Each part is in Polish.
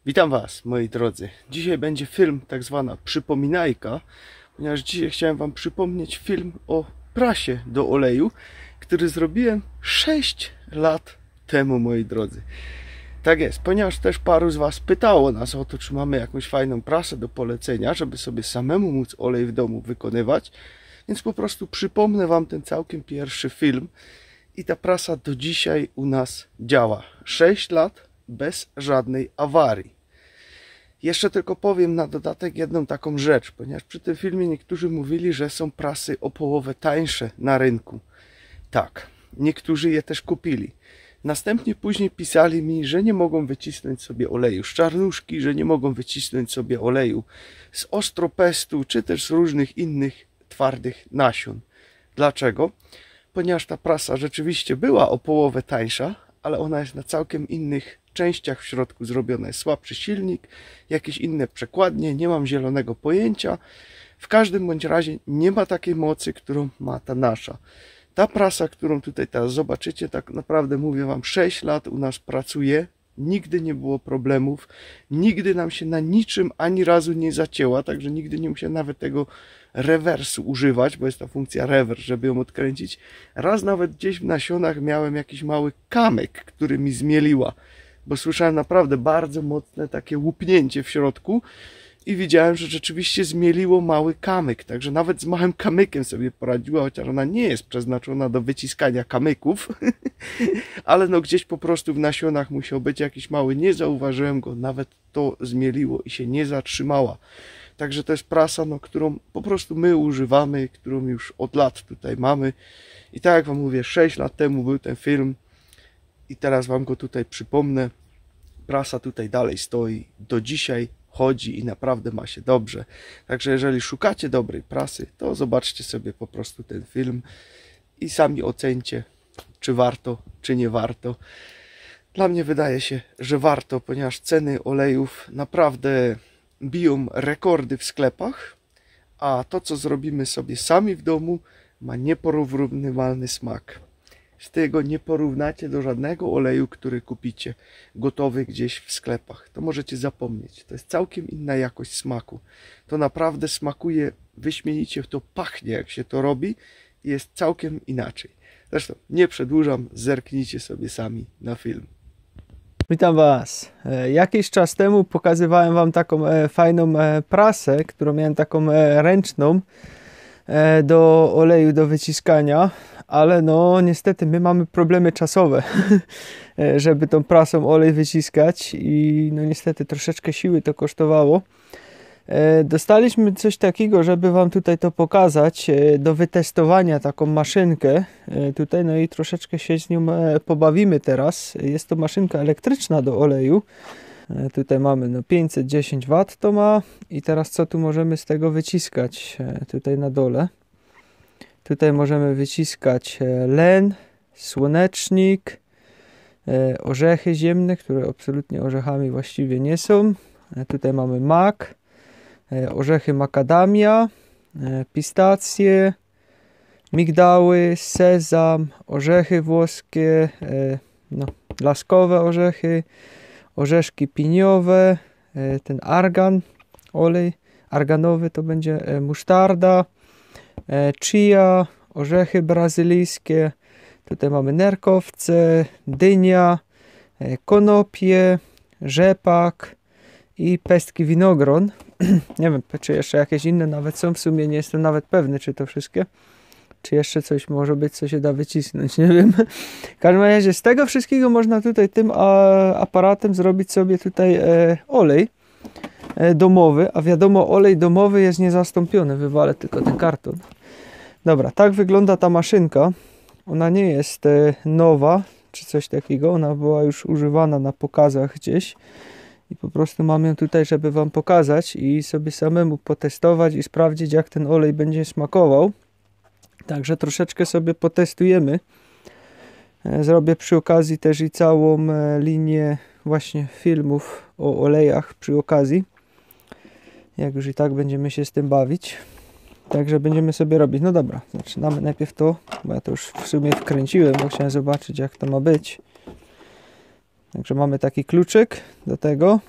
Witam Was, moi drodzy. Dzisiaj będzie film tak zwana przypominajka, ponieważ dzisiaj chciałem Wam przypomnieć film o prasie do oleju, który zrobiłem 6 lat temu, moi drodzy. Tak jest, ponieważ też paru z Was pytało nas o to, czy mamy jakąś fajną prasę do polecenia, żeby sobie samemu móc olej w domu wykonywać, więc po prostu przypomnę Wam ten całkiem pierwszy film i ta prasa do dzisiaj u nas działa. 6 lat bez żadnej awarii. Jeszcze tylko powiem na dodatek jedną taką rzecz, ponieważ przy tym filmie niektórzy mówili, że są prasy o połowę tańsze na rynku. Tak, niektórzy je też kupili. Następnie później pisali mi, że nie mogą wycisnąć sobie oleju z czarnuszki, że nie mogą wycisnąć sobie oleju z ostropestu, czy też z różnych innych twardych nasion. Dlaczego? Ponieważ ta prasa rzeczywiście była o połowę tańsza, ale ona jest na całkiem innych częściach w środku zrobiona. Jest słabszy silnik, jakieś inne przekładnie, nie mam zielonego pojęcia. W każdym bądź razie nie ma takiej mocy, którą ma ta nasza. Ta prasa, którą tutaj teraz zobaczycie, tak naprawdę mówię Wam, 6 lat u nas pracuje. Nigdy nie było problemów, nigdy nam się na niczym ani razu nie zacięła, także nigdy nie musiałem nawet tego rewersu używać, bo jest ta funkcja rewers, żeby ją odkręcić. Raz nawet gdzieś w nasionach miałem jakiś mały kamyk, który mi zmieliła, bo słyszałem naprawdę bardzo mocne takie łupnięcie w środku i widziałem, że rzeczywiście zmieliło mały kamyk, także nawet z małym kamykiem sobie poradziła, chociaż ona nie jest przeznaczona do wyciskania kamyków, ale no gdzieś po prostu w nasionach musiał być jakiś mały, nie zauważyłem go, nawet to zmieliło i się nie zatrzymała. Także to jest prasa, no, którą po prostu my używamy, którą już od lat tutaj mamy. I tak jak Wam mówię, 6 lat temu był ten film i teraz Wam go tutaj przypomnę. Prasa tutaj dalej stoi, do dzisiaj chodzi i naprawdę ma się dobrze. Także jeżeli szukacie dobrej prasy, to zobaczcie sobie po prostu ten film i sami ocencie, czy warto, czy nie warto. Dla mnie wydaje się, że warto, ponieważ ceny olejów naprawdę biją rekordy w sklepach, a to, co zrobimy sobie sami w domu, ma nieporównywalny smak. Z tego nie porównacie do żadnego oleju, który kupicie gotowy gdzieś w sklepach. To możecie zapomnieć. To jest całkiem inna jakość smaku. To naprawdę smakuje wyśmienicie, to pachnie, jak się to robi i jest całkiem inaczej. Zresztą nie przedłużam, zerknijcie sobie sami na film. Witam Was. Jakiś czas temu pokazywałem Wam taką fajną prasę, którą miałem taką ręczną do oleju do wyciskania, ale no niestety my mamy problemy czasowe, żeby tą prasą olej wyciskać i no niestety troszeczkę siły to kosztowało. Dostaliśmy coś takiego, żeby Wam tutaj to pokazać, do wytestowania taką maszynkę tutaj, no i troszeczkę się z nią pobawimy teraz. Jest to maszynka elektryczna do oleju. Tutaj mamy no 510 W to ma i teraz co tu możemy z tego wyciskać? Tutaj na dole. Tutaj możemy wyciskać len, słonecznik, orzechy ziemne, które absolutnie orzechami właściwie nie są. Tutaj mamy mak, orzechy makadamia, pistacje, migdały, sezam, orzechy włoskie, no, laskowe orzechy, orzeszki piniowe, ten argan, olej arganowy to będzie musztarda, chia, orzechy brazylijskie, tutaj mamy nerkowce, dynia, konopie, rzepak i pestki winogron. Nie wiem, czy jeszcze jakieś inne nawet są, w sumie nie jestem nawet pewny, czy to wszystkie. Czy jeszcze coś może być, co się da wycisnąć, nie wiem. W każdym razie z tego wszystkiego można tutaj tym aparatem zrobić sobie tutaj olej domowy, a wiadomo, olej domowy jest niezastąpiony, wywalę tylko ten karton. Dobra, tak wygląda ta maszynka. Ona nie jest nowa, czy coś takiego, ona była już używana na pokazach gdzieś. I po prostu mam ją tutaj, żeby Wam pokazać i sobie samemu potestować i sprawdzić, jak ten olej będzie smakował. Także troszeczkę sobie potestujemy. Zrobię przy okazji też i całą linię właśnie filmów o olejach przy okazji. Jak już i tak będziemy się z tym bawić. Także będziemy sobie robić. No dobra, zaczynamy najpierw to, bo ja to już w sumie wkręciłem, bo chciałem zobaczyć, jak to ma być. Także mamy taki kluczyk do tego.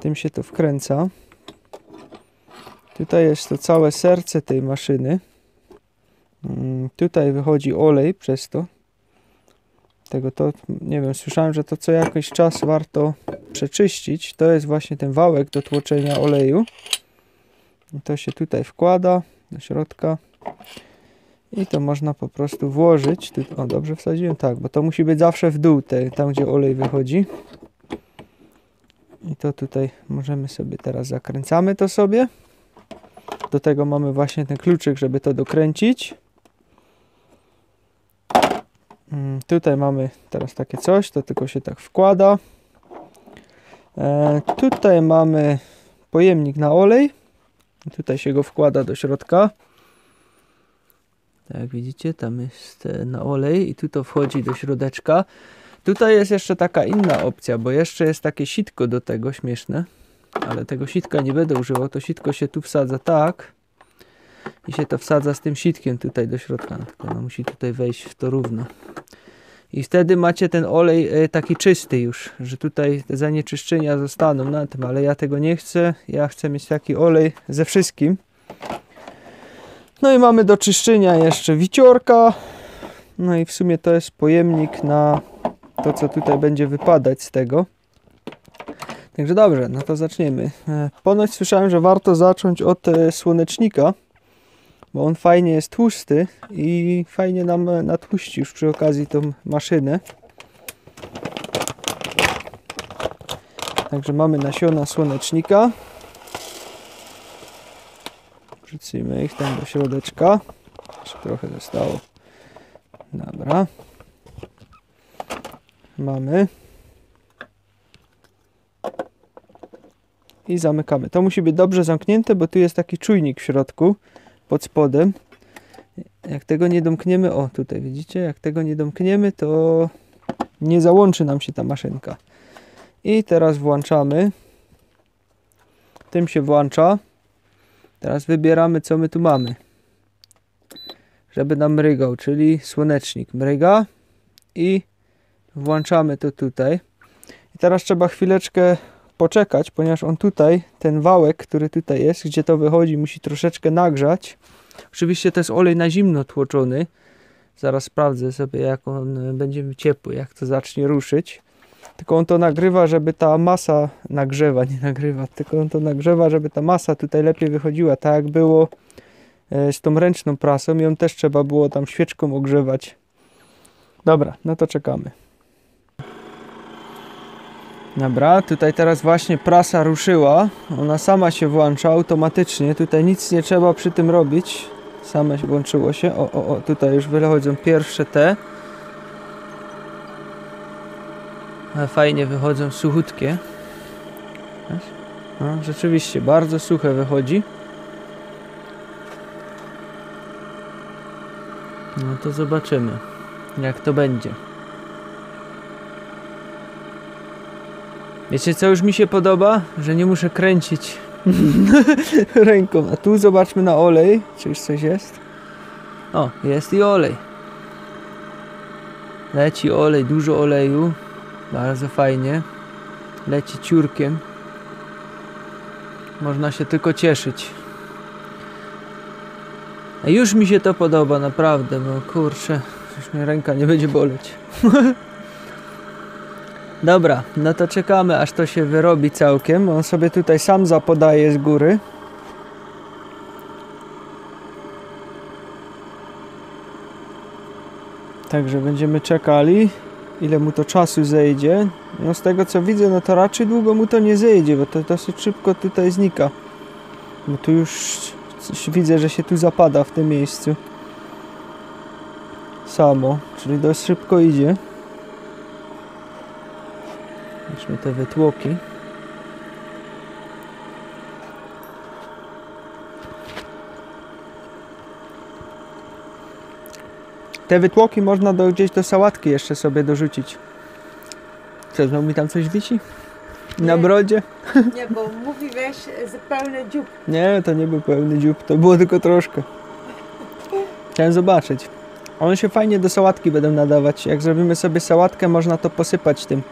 Tym się to wkręca. Tutaj jest to całe serce tej maszyny. Tutaj wychodzi olej przez to. Nie wiem, słyszałem, że to co jakiś czas warto przeczyścić. To jest właśnie ten wałek do tłoczenia oleju. I to się tutaj wkłada do środka. I to można po prostu włożyć. O, dobrze wsadziłem? Tak, bo to musi być zawsze w dół, tam gdzie olej wychodzi. I to tutaj możemy sobie teraz zakręcamy to sobie. Do tego mamy właśnie ten kluczyk, żeby to dokręcić. Tutaj mamy teraz takie coś, to tylko się tak wkłada. Tutaj mamy pojemnik na olej. Tutaj się go wkłada do środka. Tak jak widzicie, tam jest na olej i tu to wchodzi do środeczka. Tutaj jest jeszcze taka inna opcja, bo jeszcze jest takie sitko do tego, śmieszne. Ale tego sitka nie będę używał, to sitko się tu wsadza tak. I się to wsadza z tym sitkiem tutaj do środka. Tylko ono musi tutaj wejść w to równo. I wtedy macie ten olej taki czysty już, że tutaj te zanieczyszczenia zostaną na tym, ale ja tego nie chcę. Ja chcę mieć taki olej ze wszystkim. No i mamy do czyszczenia jeszcze wiciorka. No i w sumie to jest pojemnik na to, co tutaj będzie wypadać z tego. Także dobrze, no to zaczniemy. Ponoć słyszałem, że warto zacząć od słonecznika, bo on fajnie jest tłusty i fajnie nam natłuści już przy okazji tą maszynę. Także mamy nasiona słonecznika. Wrzucimy ich tam do środeczka. Jeszcze trochę zostało. Dobra. Mamy. I zamykamy. To musi być dobrze zamknięte, bo tu jest taki czujnik w środku, pod spodem. Jak tego nie domkniemy, o tutaj widzicie, jak tego nie domkniemy, to nie załączy nam się ta maszynka. I teraz włączamy. Tym się włącza. Teraz wybieramy, co my tu mamy. Żeby nam mrygał, czyli słonecznik mryga. I włączamy to tutaj. I teraz trzeba chwileczkę poczekać, ponieważ on tutaj, ten wałek, który tutaj jest, gdzie to wychodzi, musi troszeczkę nagrzać. Oczywiście to jest olej na zimno tłoczony. Zaraz sprawdzę sobie, jak on będzie ciepły, jak to zacznie ruszyć. Tylko on to nagrywa, żeby ta masa tylko on to nagrzewa, żeby ta masa tutaj lepiej wychodziła, tak jak było z tą ręczną prasą i ją też trzeba było tam świeczką ogrzewać. Dobra, no to czekamy. Dobra, tutaj teraz właśnie prasa ruszyła. Ona sama się włącza automatycznie. Tutaj nic nie trzeba przy tym robić. Same włączyło się. O, tutaj już wychodzą pierwsze te. Ale fajnie wychodzą, suchutkie. No, rzeczywiście, bardzo suche wychodzi. No to zobaczymy, jak to będzie. Wiecie, co już mi się podoba? Że nie muszę kręcić ręką. A tu zobaczmy na olej. Czy już coś jest? O, jest i olej. Leci olej, dużo oleju. Bardzo fajnie. Leci ciurkiem. Można się tylko cieszyć. A już mi się to podoba, naprawdę. No kurczę, już mnie ręka nie będzie boleć. Dobra, no to czekamy, aż to się wyrobi całkiem. On sobie tutaj sam zapodaje z góry. Także będziemy czekali, ile mu to czasu zejdzie. No z tego co widzę, no to raczej długo mu to nie zejdzie, bo to dosyć szybko tutaj znika. Bo tu już widzę, że się tu zapada w tym miejscu. Samo, czyli dość szybko idzie. Zobaczmy te wytłoki. Te wytłoki można gdzieś do sałatki jeszcze sobie dorzucić. Co, znowu mi tam coś wisi? Na brodzie? Nie, bo mówi weź pełny dziób. Nie, to nie był pełny dziób, to było tylko troszkę. Chciałem zobaczyć. One się fajnie do sałatki będą nadawać. Jak zrobimy sobie sałatkę, można to posypać tym.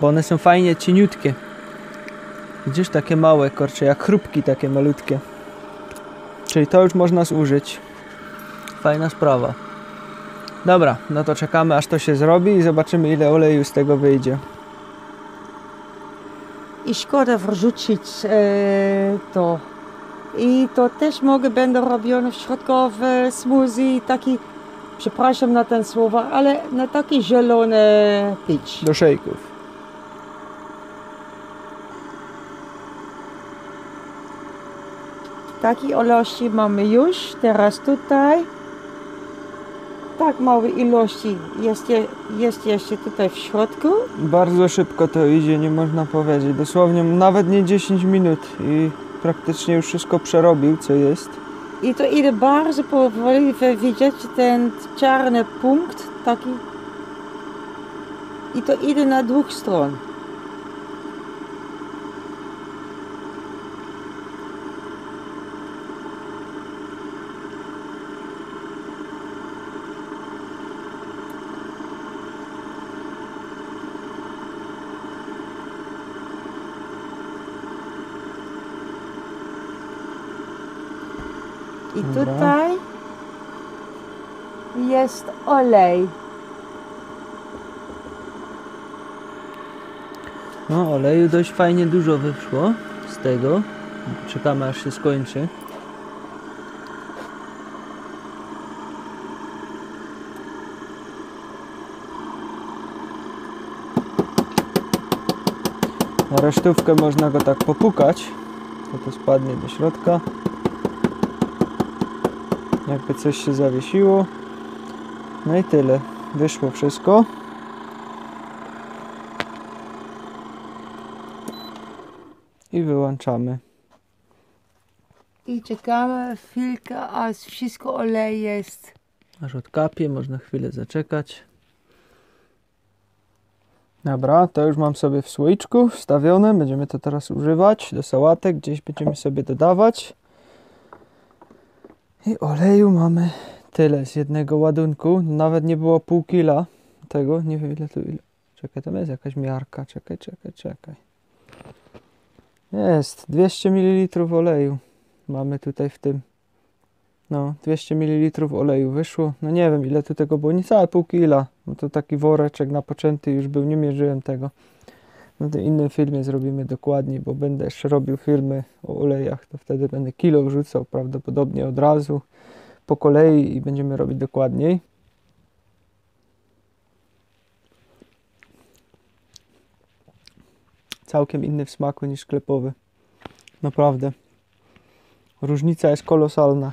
Bo one są fajnie cieniutkie. Widzisz, takie małe, kurczę, jak chrupki takie malutkie. Czyli to już można zużyć. Fajna sprawa. Dobra, no to czekamy aż to się zrobi i zobaczymy ile oleju z tego wyjdzie. I szkoda wrzucić to. I to też będą robione w środkowy smoothie, taki, przepraszam na ten słowa, ale na takie zielone pić. Do szejków. Takiej ilości mamy już teraz tutaj. Tak małe ilości jest jeszcze tutaj w środku. Bardzo szybko to idzie, nie można powiedzieć. Dosłownie nawet nie 10 minut i praktycznie już wszystko przerobił, co jest. I to idzie bardzo powoli, wy widzicie ten czarny punkt taki. I to idzie na dwóch stron. I Dobra. tutaj jest olej. No, oleju dość fajnie dużo wyszło z tego. Czekamy aż się skończy. Na resztówkę można go tak popukać, to spadnie do środka. Jakby coś się zawiesiło. No i tyle. Wyszło wszystko. I wyłączamy. I czekamy chwilkę, aż wszystko olej jest. Aż odkapie, można chwilę zaczekać. Dobra, to już mam sobie w słoiczku wstawione. Będziemy to teraz używać do sałatek. Gdzieś będziemy sobie dodawać. I oleju mamy tyle z jednego ładunku. Nawet nie było pół kila tego. Nie wiem ile tu... Czekaj, tam jest jakaś miarka. Czekaj. Jest 200 ml oleju. Mamy tutaj w tym. No, 200 ml oleju wyszło. No nie wiem ile tu tego było. Niecałe pół kila. No to taki woreczek napoczęty już był. Nie mierzyłem tego. No to w innym filmie zrobimy dokładniej, bo będę jeszcze robił filmy o olejach. To wtedy będę kilo wrzucał prawdopodobnie od razu po kolei i będziemy robić dokładniej. Całkiem inny w smaku niż sklepowy. Naprawdę. Różnica jest kolosalna.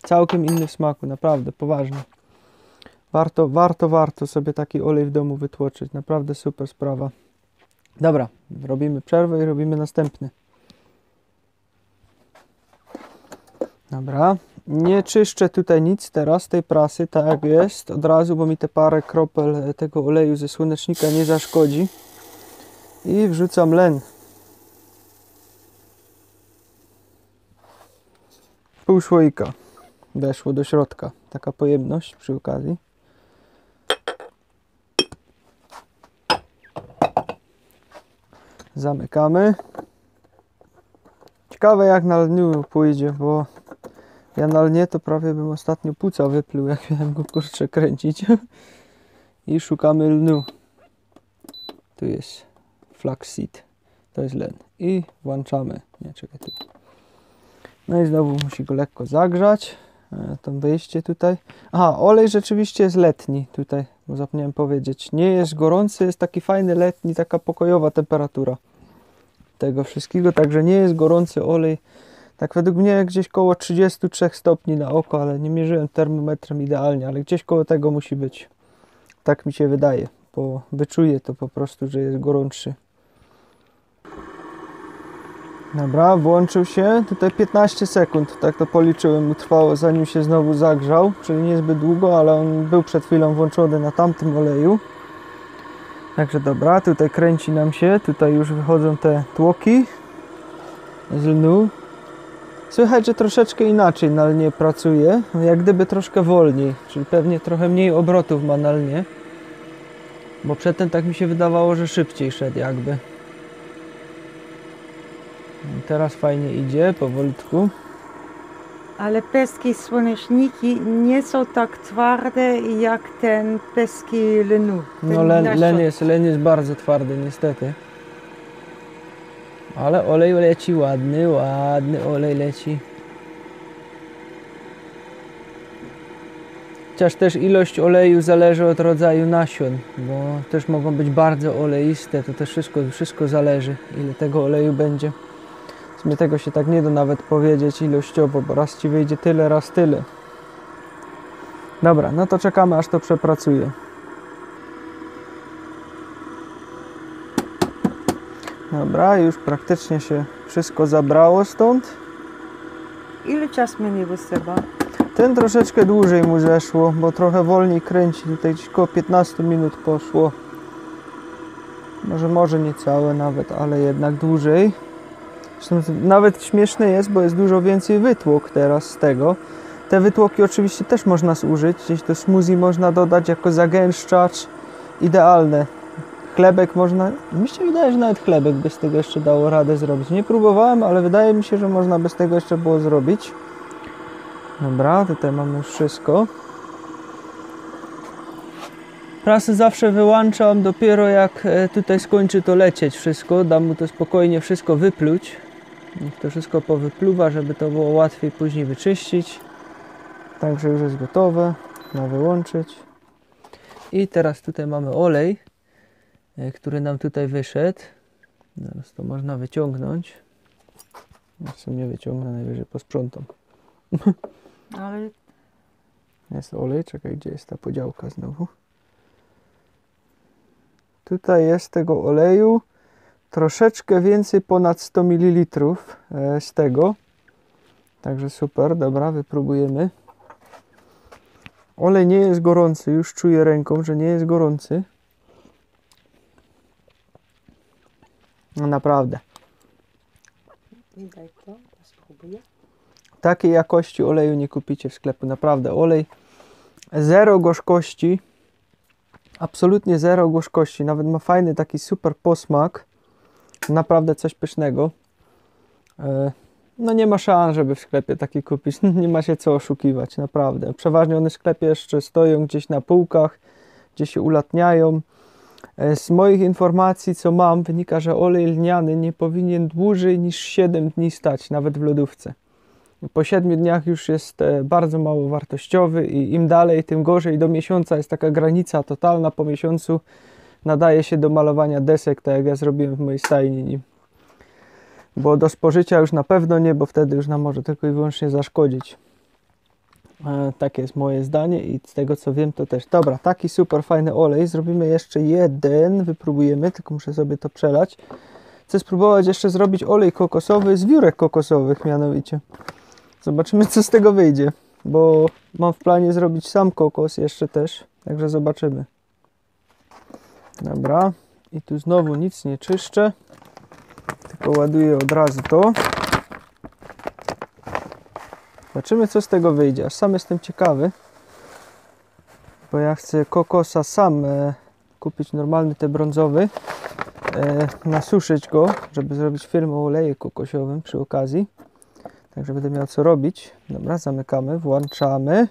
Całkiem inny w smaku, naprawdę, poważnie. Warto sobie taki olej w domu wytłoczyć. Naprawdę super sprawa. Dobra, robimy przerwę i robimy następny. Dobra, nie czyszczę tutaj nic teraz, tej prasy, tak jak jest, od razu, bo mi te parę kropel tego oleju ze słonecznika nie zaszkodzi. I wrzucam len. Pół słoika weszło do środka, taka pojemność przy okazji. Zamykamy. Ciekawe jak na lniu pójdzie, bo ja na lnie to prawie bym ostatnio płuca wypluł, jak miałem go kurczę kręcić. I szukamy lnu. Tu jest flaxseed, to jest len. I włączamy. Nie, czekaj tu. No i znowu musi go lekko zagrzać. To wyjście tutaj. Aha, olej rzeczywiście jest letni tutaj, bo zapomniałem powiedzieć. Nie jest gorący, jest taki fajny letni, taka pokojowa temperatura tego wszystkiego, także nie jest gorący olej. Tak według mnie gdzieś koło 33 stopni na oko, ale nie mierzyłem termometrem idealnie, ale gdzieś koło tego musi być. Tak mi się wydaje, bo wyczuję to po prostu, że jest gorący. Dobra, włączył się. Tutaj 15 sekund, tak to policzyłem, mu trwało zanim się znowu zagrzał, czyli niezbyt długo, ale on był przed chwilą włączony na tamtym oleju. Także dobra, tutaj kręci nam się, tutaj już wychodzą te tłoki z lnu. Słychać, że troszeczkę inaczej na lnie pracuje, jak gdyby troszkę wolniej, czyli pewnie trochę mniej obrotów ma na lnie. Bo przedtem tak mi się wydawało, że szybciej szedł jakby. Teraz fajnie idzie, powolutku. Ale peski słoneczniki nie są tak twarde jak ten peski lnu. No len jest bardzo twardy niestety. Ale olej leci ładny, ładny olej leci. Chociaż też ilość oleju zależy od rodzaju nasion, bo też mogą być bardzo oleiste, to też wszystko zależy, ile tego oleju będzie. W sumie tego się tak nie da nawet powiedzieć ilościowo, bo raz ci wyjdzie tyle, raz tyle. Dobra, no to czekamy, aż to przepracuje. Dobra, już praktycznie się wszystko zabrało stąd. Ile czasu minęło trzeba? Ten troszeczkę dłużej mu zeszło, bo trochę wolniej kręci. Tutaj gdzieś około 15 minut poszło. Może niecałe nawet, ale jednak dłużej. Zresztą nawet śmieszne jest, bo jest dużo więcej wytłok teraz z tego. Te wytłoki oczywiście też można zużyć. Gdzieś do smoothie można dodać jako zagęszczacz. Idealne. Chlebek można... Mi się wydaje, że nawet chlebek by z tego jeszcze dało radę zrobić. Nie próbowałem, ale wydaje mi się, że można by z tego jeszcze było zrobić. Dobra, tutaj mamy już wszystko. Prasę zawsze wyłączam dopiero jak tutaj skończy to lecieć wszystko. Dam mu to spokojnie wszystko wypluć. Niech to wszystko powypluwa, żeby to było łatwiej później wyczyścić. Także już jest gotowe. Na wyłączyć. I teraz tutaj mamy olej, który nam tutaj wyszedł. Zaraz to można wyciągnąć. W sumie wyciągnę, najwyżej posprzątam. Ale... Jest olej, czekaj, gdzie jest ta podziałka znowu? Tutaj jest tego oleju troszeczkę więcej, ponad 100 ml z tego. Także super, dobra, wypróbujemy. Olej nie jest gorący, już czuję ręką, że nie jest gorący. No naprawdę. Daj to, spróbuję. Takiej jakości oleju nie kupicie w sklepu, naprawdę. Olej zero gorzkości, absolutnie zero gorzkości, nawet ma fajny taki super posmak, naprawdę coś pysznego. No nie ma szans, żeby w sklepie taki kupić, nie ma się co oszukiwać, naprawdę. Przeważnie one w sklepie jeszcze stoją gdzieś na półkach, gdzie się ulatniają. Z moich informacji, co mam, wynika, że olej lniany nie powinien dłużej niż 7 dni stać, nawet w lodówce. Po 7 dniach już jest bardzo mało wartościowy i im dalej, tym gorzej. Do miesiąca jest taka granica totalna. Po miesiącu nadaje się do malowania desek, tak jak ja zrobiłem w mojej stajni nim. Bo do spożycia już na pewno nie, bo wtedy już nam może tylko i wyłącznie zaszkodzić. Takie jest moje zdanie i z tego co wiem to też. Dobra, taki super fajny olej. Zrobimy jeszcze jeden, wypróbujemy, tylko muszę sobie to przelać. Chcę spróbować jeszcze zrobić olej kokosowy z wiórek kokosowych mianowicie. Zobaczymy co z tego wyjdzie, bo mam w planie zrobić sam kokos jeszcze też, także zobaczymy. Dobra, i tu znowu nic nie czyszczę, tylko ładuję od razu to. Zobaczymy co z tego wyjdzie, aż sam jestem ciekawy, bo ja chcę kokosa sam kupić normalny, te brązowy, nasuszyć go, żeby zrobić film o oleju kokosiowym przy okazji. Także będę miał co robić. Dobra, zamykamy, włączamy.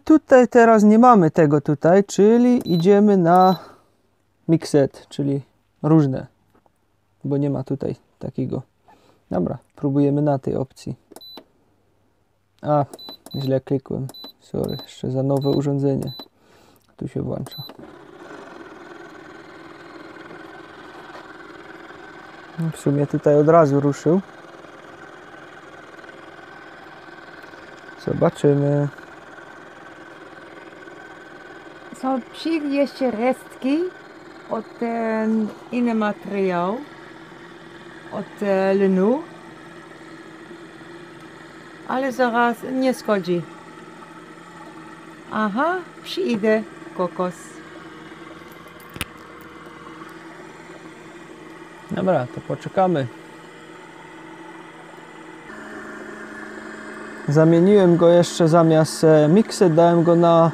Tutaj teraz nie mamy tego tutaj, czyli idziemy na mixed, czyli różne, bo nie ma tutaj takiego. Dobra, próbujemy na tej opcji. A, źle klikłem. Sorry, jeszcze za nowe urządzenie. Tu się włącza. W sumie tutaj od razu ruszył. Zobaczymy. Są jeszcze restki od ten inny materiał, od lnu, ale zaraz nie szkodzi. Aha, przyjdzie kokos. Dobra, to poczekamy. Zamieniłem go jeszcze zamiast mixed, dałem go na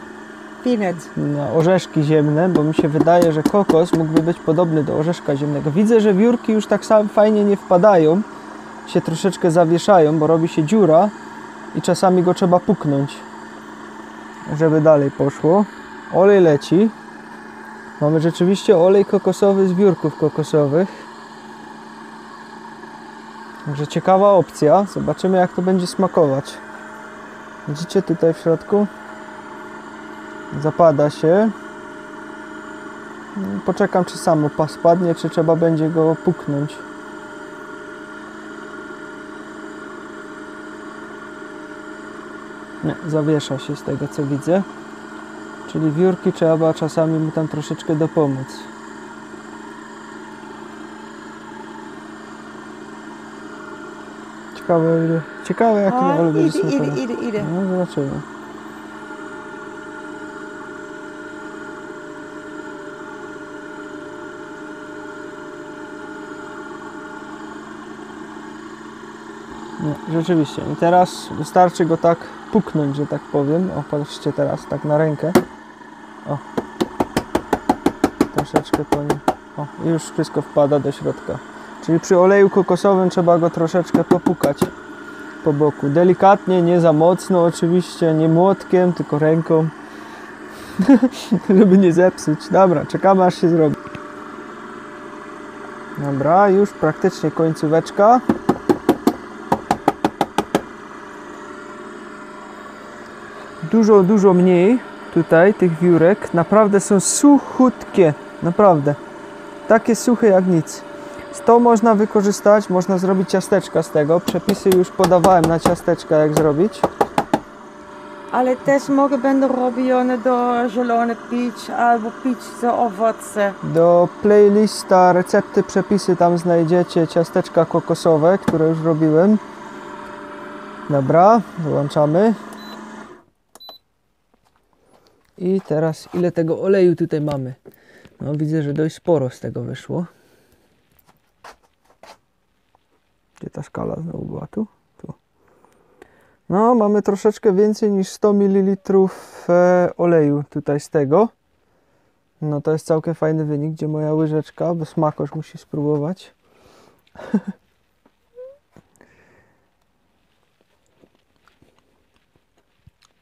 peanut. na orzeszki ziemne, bo mi się wydaje, że kokos mógłby być podobny do orzeszka ziemnego. Widzę, że wiórki już tak samo fajnie nie wpadają, się troszeczkę zawieszają, bo robi się dziura i czasami go trzeba puknąć, żeby dalej poszło. Olej leci. Mamy rzeczywiście olej kokosowy z wiórków kokosowych. Także ciekawa opcja. Zobaczymy, jak to będzie smakować. Widzicie tutaj w środku? Zapada się. Poczekam, czy samo spadnie, czy trzeba będzie go puknąć. Nie, zawiesza się z tego, co widzę. Czyli wiórki trzeba czasami mu tam troszeczkę dopomóc. Ciekawe jak ten olej będzie smakował. Idę. No, zobaczymy. Nie, rzeczywiście. I teraz wystarczy go tak puknąć, że tak powiem. O, patrzcie teraz, tak na rękę. O. Troszeczkę po nim. O, i już wszystko wpada do środka. Czyli przy oleju kokosowym trzeba go troszeczkę popukać po boku. Delikatnie, nie za mocno oczywiście, nie młotkiem, tylko ręką. Żeby nie zepsuć. Dobra, czekamy aż się zrobi. Dobra, już praktycznie końcóweczka. Dużo mniej tutaj tych wiórek. Naprawdę są suchutkie. Naprawdę. Takie suche jak nic. To można wykorzystać, można zrobić ciasteczka z tego. Przepisy już podawałem na ciasteczka, jak zrobić. Ale też będą robione do zielone pić albo pić z owoce. Do playlista recepty, przepisy tam znajdziecie ciasteczka kokosowe, które już robiłem. Dobra, wyłączamy. I teraz ile tego oleju tutaj mamy? No widzę, że dość sporo z tego wyszło. Gdzie ta skala znowu była? Tu? Tu. No mamy troszeczkę więcej niż 100 ml oleju tutaj z tego. No to jest całkiem fajny wynik. Gdzie moja łyżeczka? Bo smakosz musi spróbować.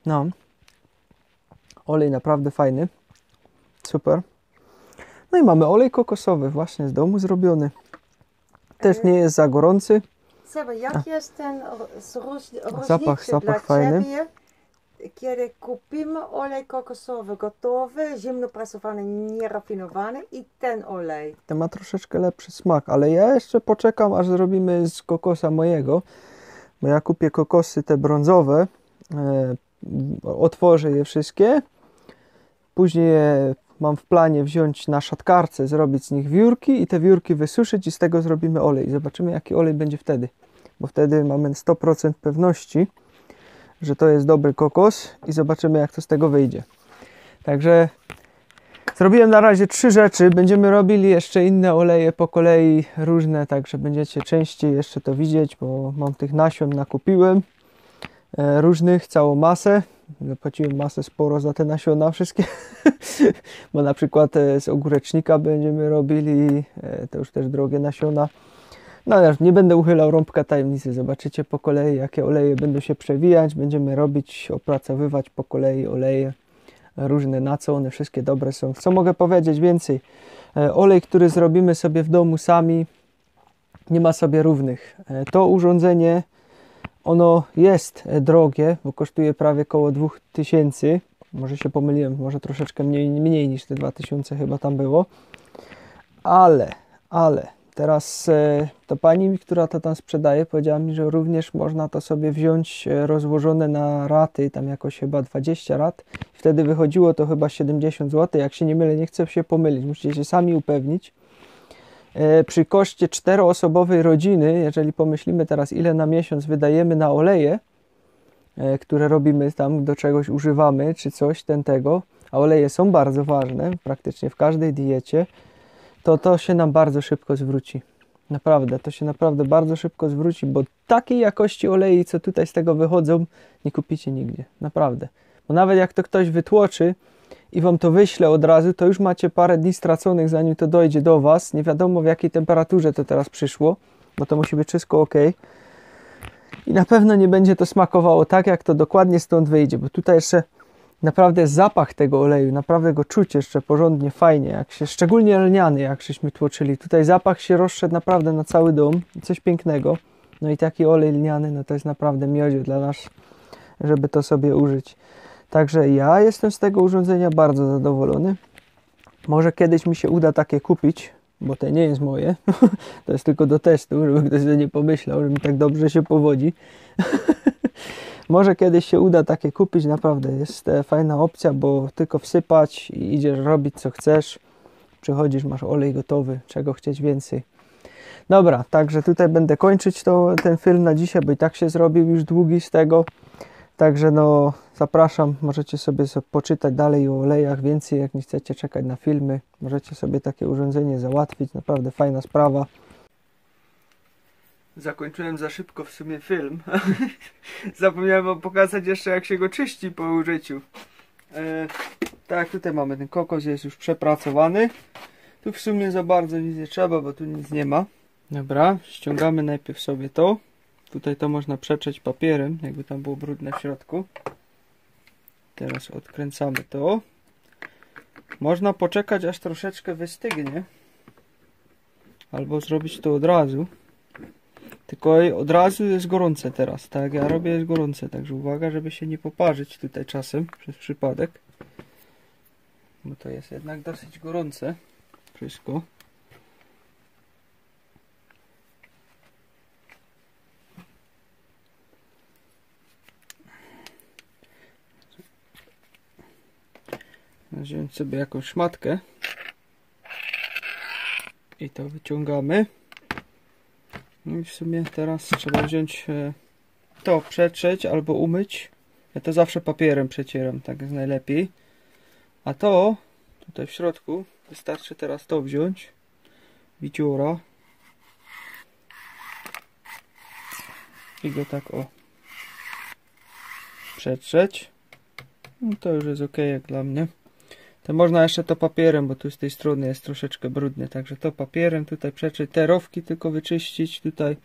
No. Olej naprawdę fajny. Super. No i mamy olej kokosowy właśnie z domu zrobiony. Też nie jest za gorący. Seba, jak jest ten Zapach fajny. Ciebie, kiedy kupimy olej kokosowy gotowy, zimno presowany, nierafinowany i ten olej? Ten ma troszeczkę lepszy smak, ale ja jeszcze poczekam, aż zrobimy z kokosa mojego, bo ja kupię kokosy te brązowe, otworzę je wszystkie, później je mam w planie wziąć na szatkarce, zrobić z nich wiórki i te wiórki wysuszyć i z tego zrobimy olej. Zobaczymy, jaki olej będzie wtedy, bo wtedy mamy 100% pewności, że to jest dobry kokos i zobaczymy, jak to z tego wyjdzie. Także zrobiłem na razie 3 rzeczy. Będziemy robili jeszcze inne oleje po kolei, różne, także będziecie częściej jeszcze to widzieć, bo mam tych nasion nakupiłem różnych, całą masę. Zapłaciłem masę sporo za te nasiona wszystkie, bo na przykład z ogórecznika będziemy robili, to już też drogie nasiona. No ale nie będę uchylał rąbka tajemnicy, zobaczycie po kolei, jakie oleje będą się przewijać, będziemy robić, opracowywać po kolei oleje różne, na co one wszystkie dobre są. Co mogę powiedzieć więcej? Olej, który zrobimy sobie w domu sami, nie ma sobie równych. To urządzenie, ono jest drogie, bo kosztuje prawie około 2000. Może się pomyliłem, może troszeczkę mniej niż te 2000 chyba tam było. Ale teraz to pani, która to tam sprzedaje, powiedziała mi, że również można to sobie wziąć rozłożone na raty, tam jakoś chyba 20 rat. Wtedy wychodziło to chyba 70 zł. Jak się nie mylę, nie chcę się pomylić, musicie się sami upewnić. Przy koszcie 4-osobowej rodziny, jeżeli pomyślimy teraz, ile na miesiąc wydajemy na oleje, które robimy tam, do czegoś używamy, czy coś tego, a oleje są bardzo ważne, praktycznie w każdej diecie, to się nam bardzo szybko zwróci. Naprawdę, to się naprawdę bardzo szybko zwróci, bo takiej jakości olei, co tutaj z tego wychodzą, nie kupicie nigdzie. Naprawdę. Bo nawet jak to ktoś wytłoczy, i wam to wyślę od razu, to już macie parę dni straconych, zanim to dojdzie do was. Nie wiadomo, w jakiej temperaturze to teraz przyszło, bo to musi być wszystko ok. I na pewno nie będzie to smakowało tak, jak to dokładnie stąd wyjdzie, bo tutaj jeszcze naprawdę zapach tego oleju, naprawdę go czuć jeszcze porządnie, fajnie, jak się, szczególnie lniany, jak żeśmy tłoczyli. Tutaj zapach się rozszedł naprawdę na cały dom, coś pięknego. No i taki olej lniany, no to jest naprawdę miodzio dla nas, żeby to sobie użyć. Także ja jestem z tego urządzenia bardzo zadowolony. Może kiedyś mi się uda takie kupić, bo to nie jest moje. To jest tylko do testu, żeby ktoś sobie nie pomyślał, że mi tak dobrze się powodzi. Może kiedyś się uda takie kupić, naprawdę jest fajna opcja, bo tylko wsypać i idziesz robić co chcesz. Przychodzisz, masz olej gotowy, czego chcieć więcej. Dobra, także tutaj będę kończyć ten film na dzisiaj, bo i tak się zrobił już długi z tego. Także no zapraszam, możecie sobie poczytać dalej o olejach więcej, jak nie chcecie czekać na filmy. Możecie sobie takie urządzenie załatwić, naprawdę fajna sprawa. Zakończyłem za szybko w sumie film. Zapomniałem wam pokazać jeszcze, jak się go czyści po użyciu. Tak, tutaj mamy ten kokos, jest już przepracowany. Tu w sumie za bardzo nic nie trzeba, bo tu nic nie ma. Dobra, ściągamy najpierw sobie to. Tutaj to można przetrzeć papierem, jakby tam było brudne w środku. Teraz odkręcamy to. Można poczekać, aż troszeczkę wystygnie. Albo zrobić to od razu. Tylko od razu jest gorące teraz, tak? Ja robię jest gorące, także uwaga, żeby się nie poparzyć tutaj czasem, przez przypadek. Bo to jest jednak dosyć gorące wszystko. Wziąć sobie jakąś szmatkę i to wyciągamy. No i w sumie teraz trzeba wziąć to, przetrzeć albo umyć. Ja to zawsze papierem przecieram, tak jest najlepiej. A to tutaj w środku wystarczy teraz to wziąć, wiciora i go tak o przetrzeć. No to już jest ok jak dla mnie. To można jeszcze to papierem, bo tu z tej strony jest troszeczkę brudnie, także to papierem tutaj przetrzeć, te rowki tylko wyczyścić, tutaj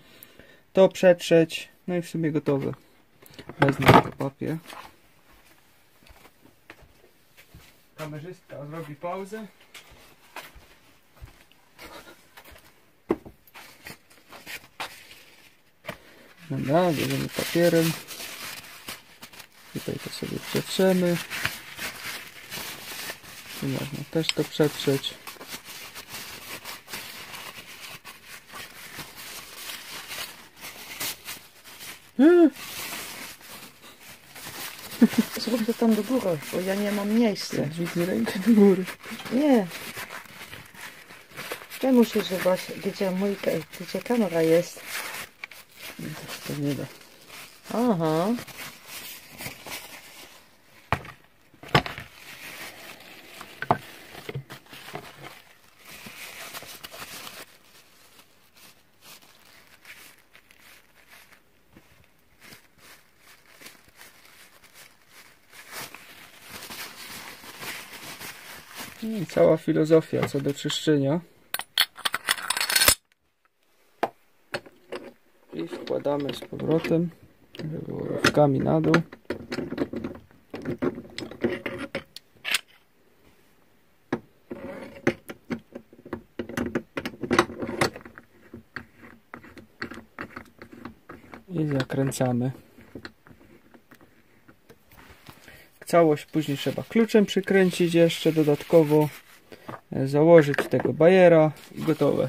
to przetrzeć, no i w sumie gotowe. Wezmę tylko papier. Kamerzystka zrobi pauzę. Dobra, bierzemy papierem. Tutaj to sobie przetrzemy. Tu można też to przetrzeć. Zrób to tam do góry, bo ja nie mam miejsca. Dźwignij rękę do góry. Nie. Ja muszę zobaczyć, gdzie kamera jest. To nie da. Aha. I cała filozofia co do czyszczenia. I wkładamy z powrotem, żeby było rowkami na dół. I zakręcamy. Całość później trzeba kluczem przykręcić jeszcze dodatkowo, założyć tego bajera i gotowe.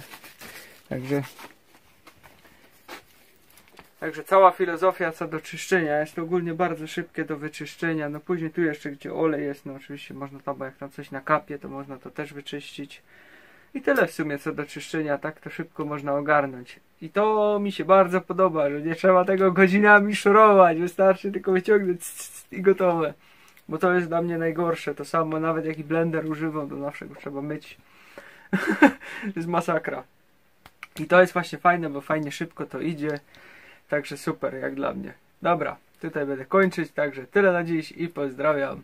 Także cała filozofia co do czyszczenia. Jest to ogólnie bardzo szybkie do wyczyszczenia. No później tu jeszcze gdzie olej jest, no oczywiście można tam, jak tam coś nakapie, to można to też wyczyścić. I tyle w sumie co do czyszczenia, tak to szybko można ogarnąć. I to mi się bardzo podoba, że nie trzeba tego godzinami szorować, wystarczy tylko wyciągnąć i gotowe. Bo to jest dla mnie najgorsze, to samo nawet jaki blender używam, to zawsze go trzeba myć. To jest masakra. I to jest właśnie fajne, bo fajnie szybko to idzie. Także super, jak dla mnie. Dobra, tutaj będę kończyć, także tyle na dziś i pozdrawiam.